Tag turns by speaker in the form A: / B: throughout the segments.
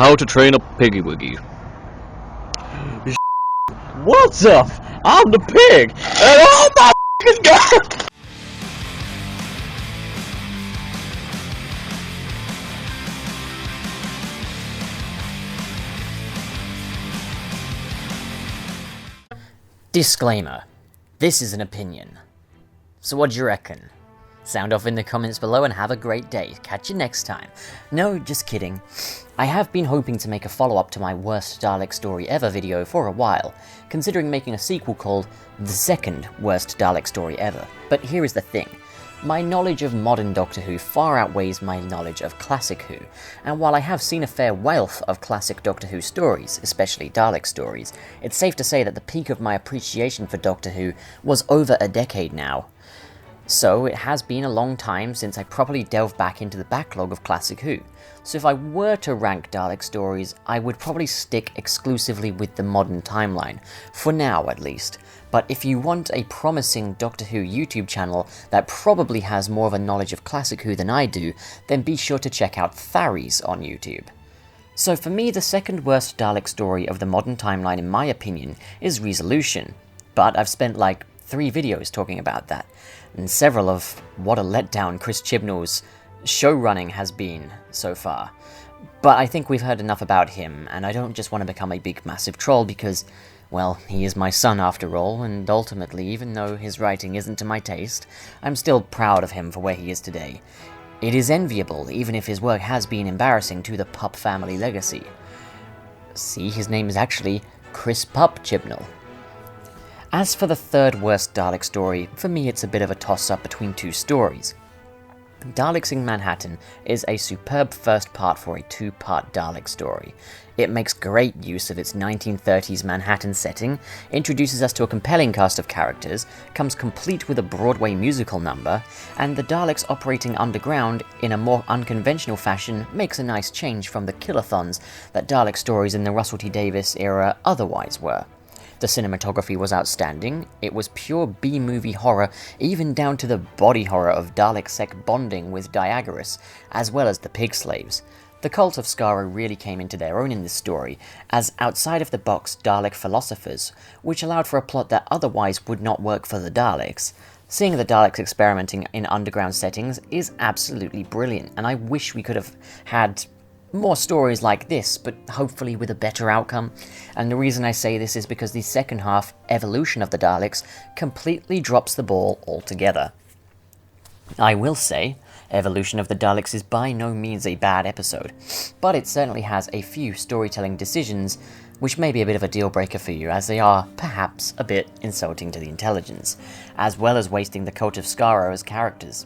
A: How to Train a Piggy Wiggy.
B: What's up? I'm the pig, and oh my f***ing god!
C: Disclaimer. This is an opinion. So what do you reckon? Sound off in the comments below and have a great day. Catch you next time. No, just kidding. I have been hoping to make a follow-up to my worst Dalek story ever video for a while, considering making a sequel called The Second Worst Dalek Story Ever. But here is the thing. My knowledge of modern Doctor Who far outweighs my knowledge of classic Who, and while I have seen a fair wealth of classic Doctor Who stories, especially Dalek stories, it's safe to say that the peak of my appreciation for Doctor Who was over a decade now. So it has been a long time since I properly delved back into the backlog of classic Who. So if I were to rank Dalek stories, I would probably stick exclusively with the modern timeline, for now at least. But if you want a promising Doctor Who YouTube channel that probably has more of a knowledge of classic Who than I do, then be sure to check out Tharries on YouTube. So for me, the second worst Dalek story of the modern timeline in my opinion is Resolution, but I've spent like 3 videos talking about that, and several of what a letdown Chris Chibnall's show running has been so far. But I think we've heard enough about him, and I don't just want to become a big massive troll because, well, he is my son after all, and ultimately, even though his writing isn't to my taste, I'm still proud of him for where he is today. It is enviable, even if his work has been embarrassing to the Pup family legacy. See, his name is actually Chris Pup Chibnall. As for the third worst Dalek story, for me it's a bit of a toss-up between 2 stories. Daleks in Manhattan is a superb first part for a 2-part Dalek story. It makes great use of its 1930s Manhattan setting, introduces us to a compelling cast of characters, comes complete with a Broadway musical number, and the Daleks operating underground in a more unconventional fashion makes a nice change from the killathons that Dalek stories in the Russell T Davies era otherwise were. The cinematography was outstanding, it was pure B-movie horror, even down to the body horror of Dalek Sec bonding with Diagoras, as well as the pig slaves. The cult of Skaro really came into their own in this story, as outside-of-the-box Dalek philosophers, which allowed for a plot that otherwise would not work for the Daleks. Seeing the Daleks experimenting in underground settings is absolutely brilliant, and I wish we could have had more stories like this, but hopefully with a better outcome. And the reason I say this is because the second half, Evolution of the Daleks, completely drops the ball altogether. I will say, Evolution of the Daleks is by no means a bad episode, but it certainly has a few storytelling decisions which may be a bit of a deal breaker for you, as they are, perhaps, a bit insulting to the intelligence, as well as wasting the cult of Skaro as characters.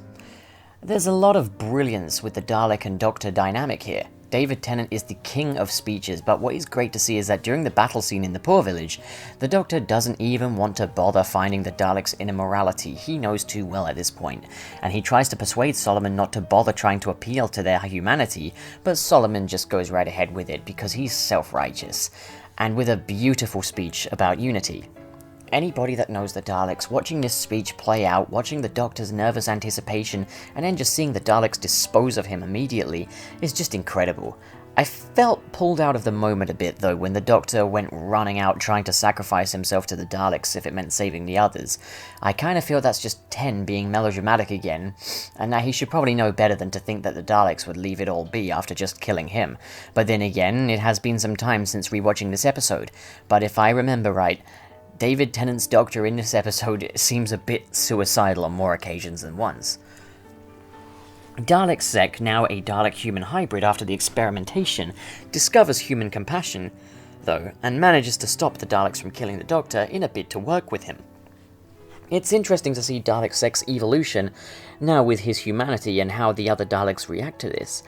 C: There's a lot of brilliance with the Dalek and Doctor dynamic here. David Tennant is the king of speeches, but what is great to see is that during the battle scene in the Poor Village, the Doctor doesn't even want to bother finding the Daleks' inner morality. He knows too well at this point, and he tries to persuade Solomon not to bother trying to appeal to their humanity, but Solomon just goes right ahead with it because he's self-righteous, and with a beautiful speech about unity. Anybody that knows the Daleks, watching this speech play out, watching the Doctor's nervous anticipation, and then just seeing the Daleks dispose of him immediately, is just incredible. I felt pulled out of the moment a bit though when the Doctor went running out trying to sacrifice himself to the Daleks if it meant saving the others. I kind of feel that's just Ten being melodramatic again, and that he should probably know better than to think that the Daleks would leave it all be after just killing him. But then again, it has been some time since rewatching this episode, but if I remember right, David Tennant's Doctor in this episode seems a bit suicidal on more occasions than once. Dalek Sec, now a Dalek-human hybrid after the experimentation, discovers human compassion, though, and manages to stop the Daleks from killing the Doctor in a bid to work with him. It's interesting to see Dalek Sec's evolution, now with his humanity and how the other Daleks react to this,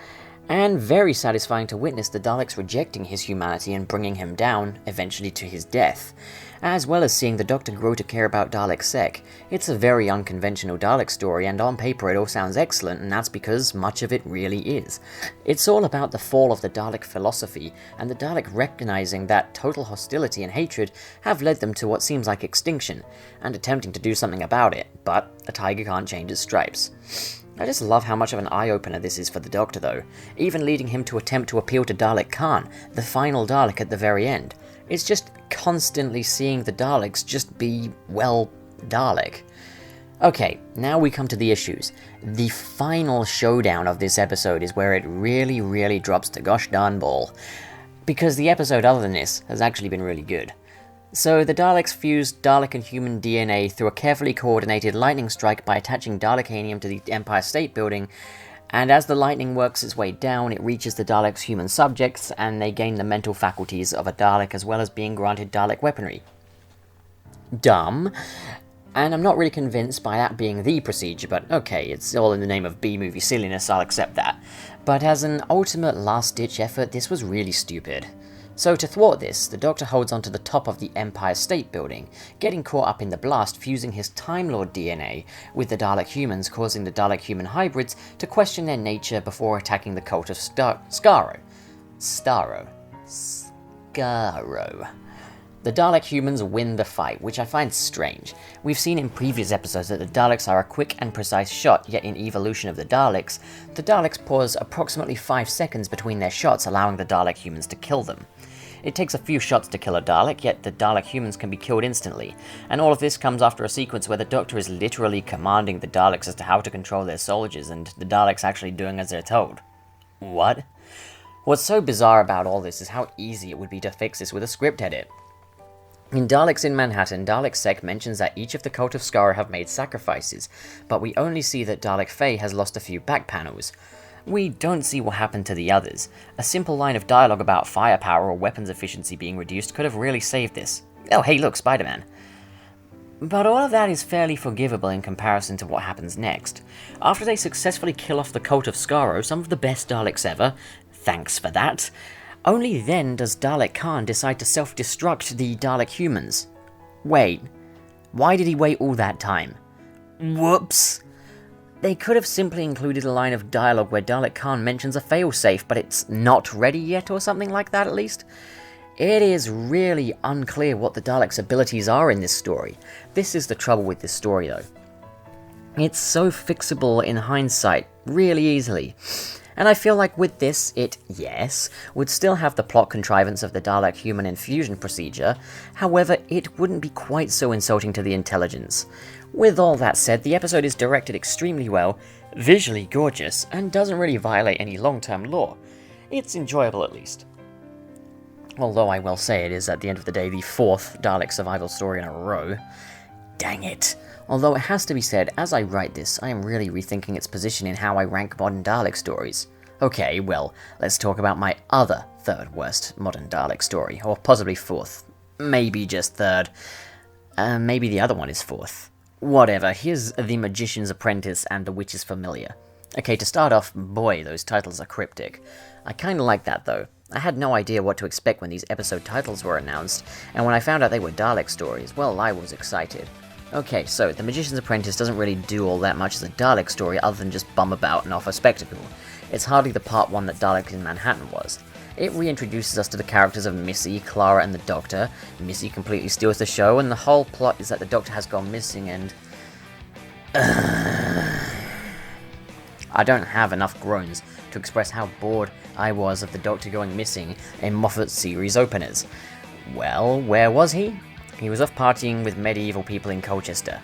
C: and very satisfying to witness the Daleks rejecting his humanity and bringing him down, eventually to his death. As well as seeing the Doctor grow to care about Dalek Sec. It's a very unconventional Dalek story, and on paper it all sounds excellent, and that's because much of it really is. It's all about the fall of the Dalek philosophy, and the Dalek recognizing that total hostility and hatred have led them to what seems like extinction, and attempting to do something about it, but a tiger can't change its stripes. I just love how much of an eye-opener this is for the Doctor, though, even leading him to attempt to appeal to Dalek Khan, the final Dalek at the very end. It's just constantly seeing the Daleks just be, well, Dalek. Okay, now we come to the issues. The final showdown of this episode is where it really drops the gosh darn ball. Because the episode other than this has actually been really good. So the Daleks fused Dalek and human DNA through a carefully coordinated lightning strike by attaching Dalekanium to the Empire State Building, and as the lightning works its way down, it reaches the Daleks' human subjects, and they gain the mental faculties of a Dalek as well as being granted Dalek weaponry. Dumb. And I'm not really convinced by that being the procedure, but okay, it's all in the name of B-movie silliness, I'll accept that. But as an ultimate last-ditch effort, this was really stupid. So to thwart this, the Doctor holds onto the top of the Empire State Building, getting caught up in the blast, fusing his Time Lord DNA with the Dalek humans, causing the Dalek-human hybrids to question their nature before attacking the cult of Skaro. The Dalek humans win the fight, which I find strange. We've seen in previous episodes that the Daleks are a quick and precise shot, yet in Evolution of the Daleks pause approximately 5 seconds between their shots, allowing the Dalek humans to kill them. It takes a few shots to kill a Dalek, yet the Dalek humans can be killed instantly, and all of this comes after a sequence where the Doctor is literally commanding the Daleks as to how to control their soldiers, and the Daleks actually doing as they're told. What? What's so bizarre about all this is how easy it would be to fix this with a script edit. In Daleks in Manhattan, Dalek Sec mentions that each of the Cult of Skaro have made sacrifices, but we only see that Dalek Faye has lost a few back panels. We don't see what happened to the others. A simple line of dialogue about firepower or weapons efficiency being reduced could have really saved this. Oh hey look, Spider-Man. But all of that is fairly forgivable in comparison to what happens next. After they successfully kill off the Cult of Skaro, some of the best Daleks ever, thanks for that, only then does Dalek Khan decide to self-destruct the Dalek humans. Wait, why did he wait all that time? Whoops! They could have simply included a line of dialogue where Dalek Khan mentions a failsafe, but it's not ready yet or something like that at least. It is really unclear what the Daleks' abilities are in this story. This is the trouble with this story though. It's so fixable in hindsight, really easily. And I feel like with this, it, yes, would still have the plot contrivance of the Dalek human infusion procedure, however, it wouldn't be quite so insulting to the intelligence. With all that said, the episode is directed extremely well, visually gorgeous, and doesn't really violate any long-term lore. It's enjoyable at least. Although I will say it is, at the end of the day, the 4th Dalek survival story in a row. Dang it. Although it has to be said, as I write this, I am really rethinking its position in how I rank modern Dalek stories. Okay, well, let's talk about my other 3rd worst modern Dalek story, or possibly 4th. Maybe just 3rd. Maybe the other one is 4th. Whatever, here's The Magician's Apprentice and The Witch's Familiar. Okay, to start off, boy, those titles are cryptic. I kinda like that though. I had no idea what to expect when these episode titles were announced, and when I found out they were Dalek stories, well, I was excited. Okay, so The Magician's Apprentice doesn't really do all that much as a Dalek story other than just bum about and offer spectacle. It's hardly the part 1 that Dalek in Manhattan was. It reintroduces us to the characters of Missy, Clara, and the Doctor. Missy completely steals the show, and the whole plot is that the Doctor has gone missing and... I don't have enough groans to express how bored I was of the Doctor going missing in Moffat's series openers. Well, where was he? He was off partying with medieval people in Colchester.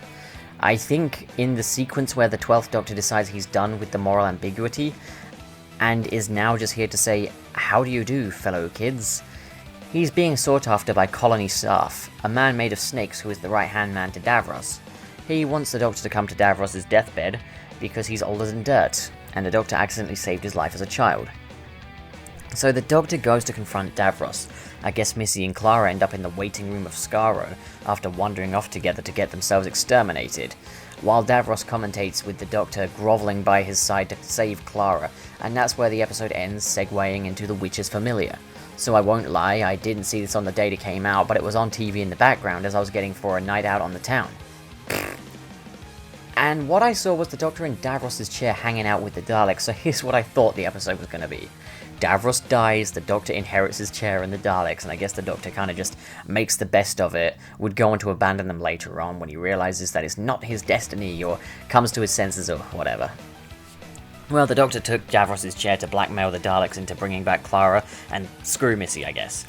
C: I think in the sequence where the 12th Doctor decides he's done with the moral ambiguity, and is now just here to say, "How do you do, fellow kids?" He's being sought after by colony staff, a man made of snakes who is the right-hand man to Davros. He wants the Doctor to come to Davros' deathbed, because he's older than dirt, and the Doctor accidentally saved his life as a child. So the Doctor goes to confront Davros. I guess Missy and Clara end up in the waiting room of Skaro, after wandering off together to get themselves exterminated, while Davros commentates with the Doctor grovelling by his side to save Clara, and that's where the episode ends, segueing into The Witch's Familiar. So I won't lie, I didn't see this on the date it came out, but it was on TV in the background as I was getting for a night out on the town. And what I saw was the Doctor in Davros' chair hanging out with the Daleks, so here's what I thought the episode was going to be. Davros dies, the Doctor inherits his chair and the Daleks, and I guess the Doctor kind of just makes the best of it, would go on to abandon them later on when he realizes that it's not his destiny, or comes to his senses or whatever. Well, the Doctor took Davros' chair to blackmail the Daleks into bringing back Clara, and screw Missy, I guess.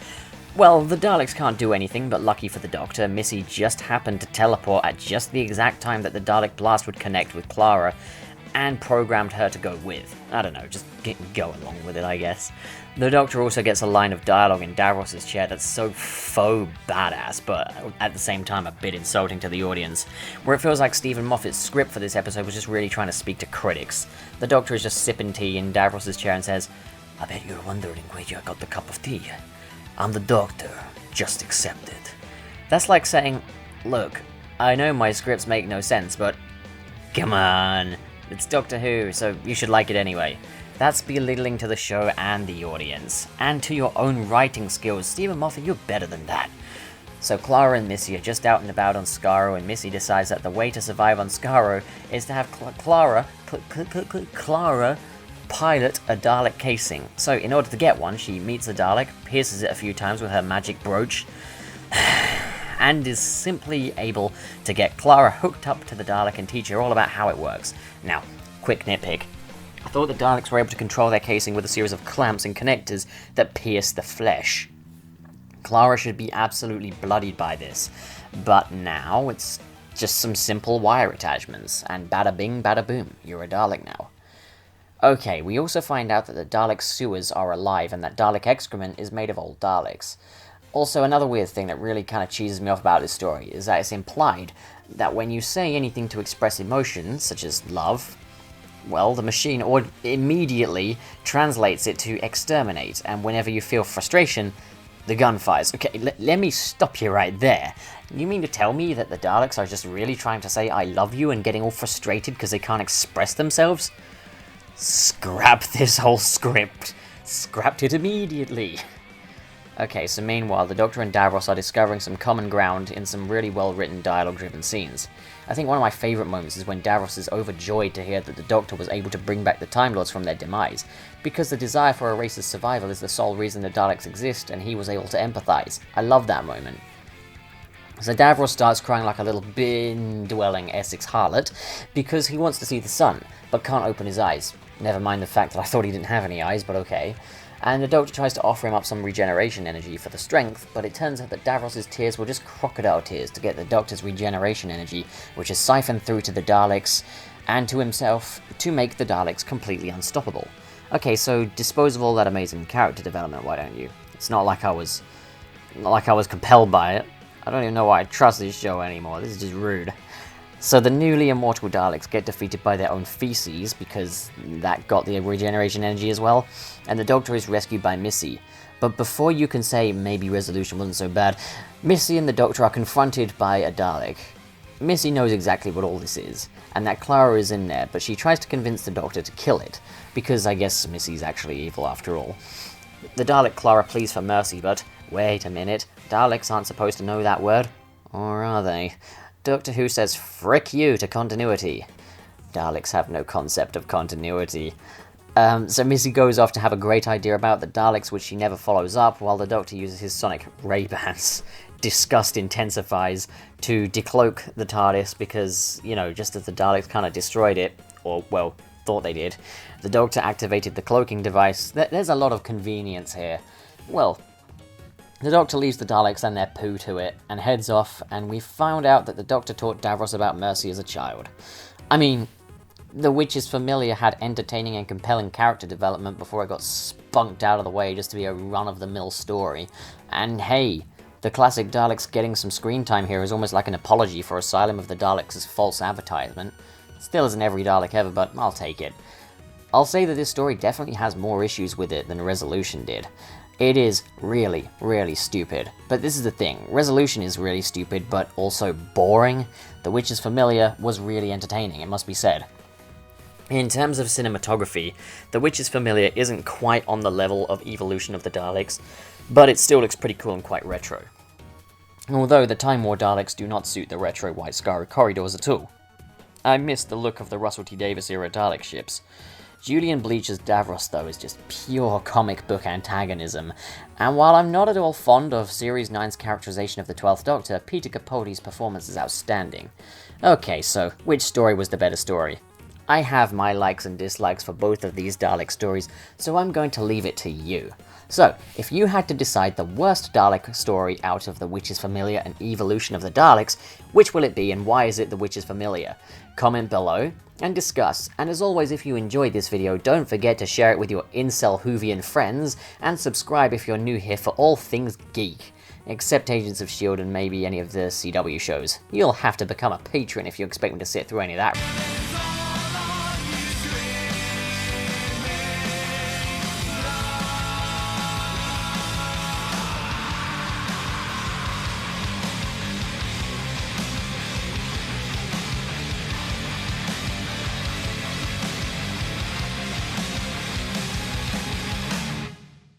C: Well, the Daleks can't do anything, but lucky for the Doctor, Missy just happened to teleport at just the exact time that the Dalek blast would connect with Clara, and programmed her to go with. I don't know, just go along with it, I guess. The Doctor also gets a line of dialogue in Davros' chair that's so faux badass, but at the same time a bit insulting to the audience, where it feels like Stephen Moffat's script for this episode was just really trying to speak to critics. The Doctor is just sipping tea in Davros' chair and says, "I bet you're wondering where you got the cup of tea. I'm the Doctor, just accept it." That's like saying, "Look, I know my scripts make no sense, but come on, it's Doctor Who, so you should like it anyway." That's belittling to the show and the audience, and to your own writing skills. Stephen Moffat, you're better than that. So Clara and Missy are just out and about on Skaro, and Missy decides that the way to survive on Skaro is to have Clara pilot a Dalek casing. So in order to get one, she meets a Dalek, pierces it a few times with her magic brooch, and is simply able to get Clara hooked up to the Dalek and teach her all about how it works. Now, quick nitpick. I thought the Daleks were able to control their casing with a series of clamps and connectors that pierce the flesh. Clara should be absolutely bloodied by this, but now it's just some simple wire attachments, and bada bing, bada boom, you're a Dalek now. Okay, we also find out that the Dalek sewers are alive, and that Dalek excrement is made of old Daleks. Also, another weird thing that really kind of cheeses me off about this story is that it's implied that when you say anything to express emotion, such as love, well, the machine immediately translates it to exterminate, and whenever you feel frustration, the gun fires. Okay, let me stop you right there. You mean to tell me that the Daleks are just really trying to say I love you and getting all frustrated because they can't express themselves? Scrap this whole script. Scrapped it immediately. Okay, so meanwhile, the Doctor and Davros are discovering some common ground in some really well-written dialogue-driven scenes. I think one of my favourite moments is when Davros is overjoyed to hear that the Doctor was able to bring back the Time Lords from their demise, because the desire for a race's survival is the sole reason the Daleks exist, and he was able to empathise. I love that moment. So Davros starts crying like a little bin-dwelling Essex harlot, because he wants to see the sun, but can't open his eyes. Never mind the fact that I thought he didn't have any eyes, but okay. And the Doctor tries to offer him up some regeneration energy for the strength, but it turns out that Davros' tears were just crocodile tears to get the Doctor's regeneration energy, which is siphoned through to the Daleks, and to himself, to make the Daleks completely unstoppable. Okay, so dispose of all that amazing character development, why don't you? It's not like I was compelled by it. I don't even know why I trust this show anymore, this is just rude. So the newly immortal Daleks get defeated by their own feces, because that got the regeneration energy as well, and the Doctor is rescued by Missy. But before you can say maybe resolution wasn't so bad, Missy and the Doctor are confronted by a Dalek. Missy knows exactly what all this is, and that Clara is in there, but she tries to convince the Doctor to kill it, because I guess Missy's actually evil after all. The Dalek Clara pleads for mercy, but wait a minute, Daleks aren't supposed to know that word, or are they? Doctor Who says frick you to continuity. Daleks have no concept of continuity. So Missy goes off to have a great idea about the Daleks, which she never follows up, while the Doctor uses his sonic Ray-Bans. Disgust intensifies to decloak the TARDIS because, you know, just as the Daleks kind of destroyed it, or, well, thought they did, the Doctor activated the cloaking device. There's a lot of convenience here. Well, the Doctor leaves the Daleks and their poo to it, and heads off, and we found out that the Doctor taught Davros about mercy as a child. I mean, The Witch's Familiar had entertaining and compelling character development before it got spunked out of the way just to be a run-of-the-mill story. And hey, the classic Daleks getting some screen time here is almost like an apology for Asylum of the Daleks' false advertisement. Still isn't every Dalek ever, but I'll take it. I'll say that this story definitely has more issues with it than Resolution did. It is really, really stupid. But this is the thing, Resolution is really stupid, but also boring. The Witch's Familiar was really entertaining, it must be said. In terms of cinematography, The Witch's Familiar isn't quite on the level of Evolution of the Daleks, but it still looks pretty cool and quite retro. Although the Time War Daleks do not suit the retro white Skaro corridors at all. I miss the look of the Russell T Davies era Dalek ships. Julian Bleach's Davros, though, is just pure comic book antagonism, and while I'm not at all fond of Series 9's characterization of the 12th Doctor, Peter Capaldi's performance is outstanding. Okay, so, which story was the better story? I have my likes and dislikes for both of these Dalek stories, so I'm going to leave it to you. So, if you had to decide the worst Dalek story out of The Witch is Familiar and Evolution of the Daleks, which will it be and why is it The Witch is Familiar? Comment below and discuss, and as always, if you enjoyed this video, don't forget to share it with your incel Whovian friends, and subscribe if you're new here for all things geek. Except Agents of S.H.I.E.L.D. and maybe any of the CW shows. You'll have to become a patron if you expect me to sit through any of that.